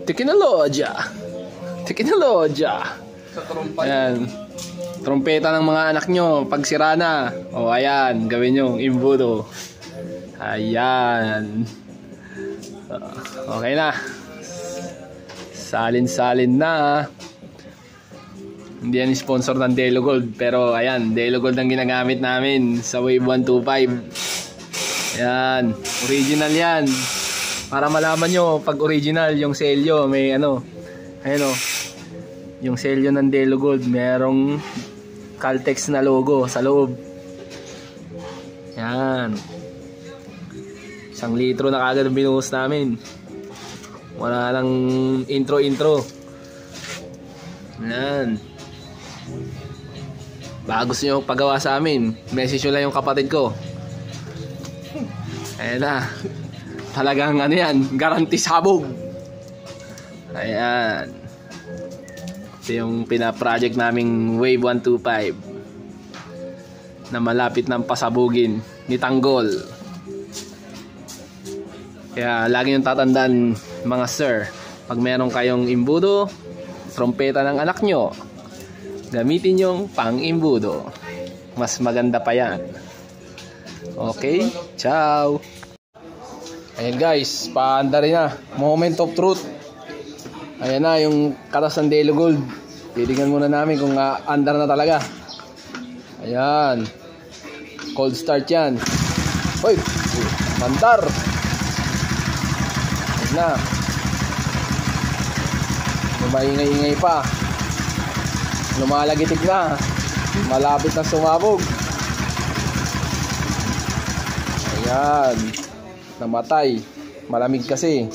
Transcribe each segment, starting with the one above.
Teknolodya. Teknolodya. Sa trompa. Ayan. Trompeta ng mga anak nyo. Pag sira na. O ayan. Gawin nyo imbudo. Ayan. Okay na. Salin-salin na. Hindi yan sponsor ng Delo Gold. Pero ayan. Delo Gold ang ginagamit namin sa Wave 125. Ayan. Original yan. Para malaman nyo pag original yung selyo. May ano. Ayan o. Yung selyo ng Delo Gold, merong Caltex na logo sa loob. Yan. 1 litro na kagad ang binuhos namin. Wala lang intro. Yan. Baka gusto nyo pagawa sa amin, message nyo lang yung kapatid ko. Ayan na. Talagang ano yan, guarantee sabog. Ayan. Ito yung pina-project naming Wave 125 na malapit ng pasabugin ni Tanggol. Kaya lagi yung tatandaan mga sir, pag meron kayong imbudo, trompeta ng anak nyo, gamitin yung pang-imbudo. Mas maganda pa yan. Okay? Ciao! Ayan guys, paanda rin na. Moment of truth. Ayan na yung katas ng Delo Gold. Titingnan muna namin kung andar na talaga. Ayan. Cold start yan. Hoy! Mandar! Ayan na. Lumaingay-ingay pa. Lumalagitik na. Malapit na sumabog. Ayan. Namatay. Malamig kasi.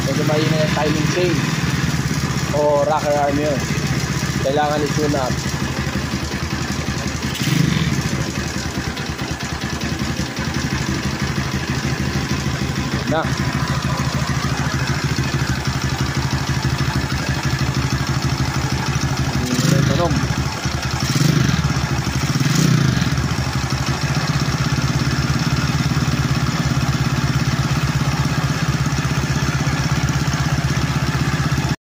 Medyo na yung timing chain o rocker arm yun. Kailangan i-tune up. Na